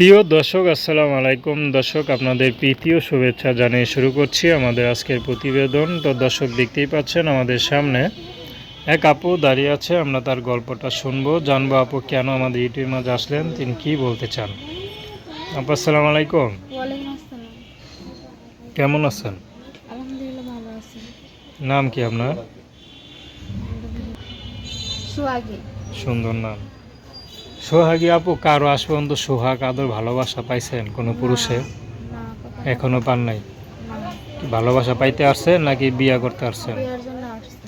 প্রিয় দর্শক, আসসালামু আলাইকুম। দর্শক, আপনাদের প্রীতি ও শুভেচ্ছা জানিয়ে শুরু করছি আমাদের আজকের প্রতিবেদন। তো দর্শক, দেখতেই পাচ্ছেন আমাদের সামনে এক আপু দাঁড়িয়ে আছে। আমরা তার গল্পটা শুনবো, জানবো আপু কেন আমাদের ইউটিউবের মাঝে আসলেন, তিনি কি বলতে চান। আপু, আসসালামু আলাইকুম। ওয়ালাইকুম আসসালাম। কেমন আছেন? আলহামদুলিল্লাহ ভালো আছি। নাম কি আপনার? সোহাগী। সুন্দর নাম। সোহাগী আপু, কারো আজ পর্যন্ত সোহাগ আদর ভালোবাসা পাইছেন কোনো পুরুষে? না, কখনো এখনো পান নাই? না। কি ভালোবাসা পাইতে আসছেন নাকি বিয়ে করতে আসছেন? বিয়ের জন্য আসছি।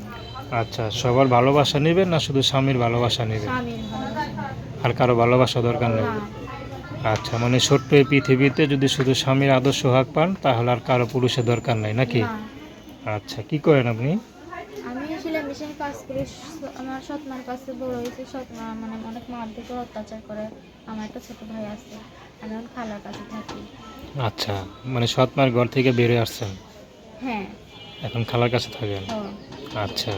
আচ্ছা, সবার ভালোবাসা নেবেন না শুধু স্বামীর ভালোবাসা নেবেন? স্বামীর ভালোবাসা। আর কারো ভালোবাসা দরকার নেই? না, আচ্ছা, মানে ছোট্ট এই পৃথিবীতে যদি শুধু স্বামীর আদর সোহাগ পান তাহলে আর কারো পুরুষের দরকার নাই নাকি? না। আচ্ছা, কি করেন আপনি? আমি সেলাই মেশিনে কাজ করি। আমার সৎমার কাছে বড় হয়েছে। সৎমা মানে অনেক মারধর করে অত্যাচার করে। আমার একটা ছোট ভাই আছে। আমি এখন খালার কাছে থাকি। আচ্ছা, মানে সৎমার ঘর থেকে বেরিয়ে আসছেন, হ্যাঁ। এখন খালার কাছে থাকেন। ও, আচ্ছা,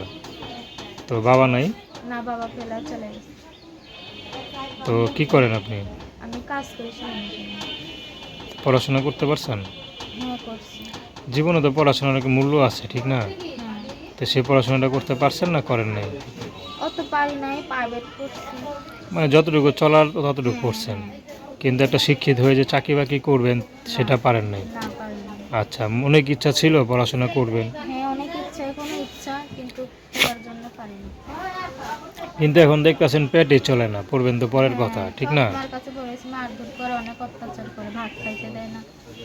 তো বাবা নাই? না, বাবা ফেলা চলে গেছে। তো কি করেন আপনি? আমি কাজ করি সেলাই মেশিনে। পড়াশোনা করতে পারছেন? হ্যাঁ, করছি। জীবনে তো পড়াশোনার একটা মূল্য আছে, ঠিক না? হ্যাঁ। তো সেই পড়াশোনাটা করতে পারছেন না করেন নাই? অত পারি নাই, প্রাইভেট করছি। মানে যতটুকু চলার ততটুকু হ্যাঁ, করছেন, হ্যাঁ। কিন্তু একটা শিক্ষিত হয়ে যে চাকরি বাকরি করবেন সেটা পারেন নাই? না, পারি না। আচ্ছা, অনেক ইচ্ছা ছিল পড়াশোনা করবেন, হ্যাঁ, অনেক ইচ্ছা, এখনো ইচ্ছা, কিন্তু করার জন্য পারিনি। কিন্তু এখন দেখতেছেন পেটে চলে না, পড়বেন তো পরের কথা, হ্যাঁ, ঠিক সৎ না? মার কাছে পড়েছি, মারধর করে, অনেক অত্যাচার করে, ভাত খাইতে দেয় না,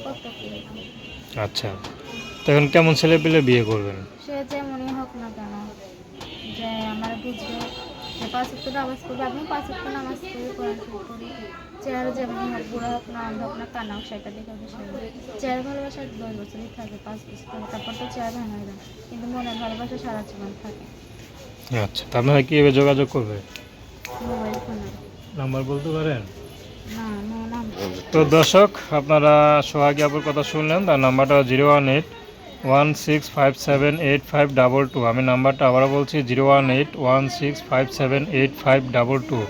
কত কি। আচ্ছা, তো এখন কেমন ছেলে পেলে বিয়ে করবেন? সে যেমনই হোক না কেন, যে আমার বুঝবে, যে 5 ওয়াক্ত নামাজ পড়বে, আমি 5 ওয়াক্ত নামাজ পড়ি, কোরআন শরীফ পড়ি। চেহারা যেমনই হোক, বুড়া হোক না, অন্ধ হোক না, কানা হোক, সেটা দেখে বিষয় না। চেহারা ভালোবাসা 10 বছরই থাকে, 5 বছর থাকে, তারপর তো চেহারা ভাঙা যায়, কিন্তু মনের ভালোবাসা সারা জীবন থাকে। আচ্ছা, তো আপনারা কীভাবে যোগাযোগ করবে? মোবাইল ফোনে। নাম্বার বলতে পারেন? না, নাম। তো দর্শক, আপনারা সোহাগী আপুর কথা শুনলেন। তার নাম্বারটা 01816578522। আমি নাম্বারটা আবারও বলছি, 01816578522।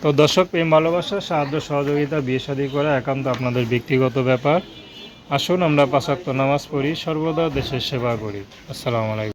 তো দর্শক, প্রেম ভালোবাসা সাহায্য সহযোগিতা বিয়ে শাদী করা একান্ত আপনাদের ব্যক্তিগত ব্যাপার। আসুন আমরা 5 ওয়াক্ত নামাজ পড়ি, সর্বদা দেশের সেবা করি। আসসালামু আলাইকুম।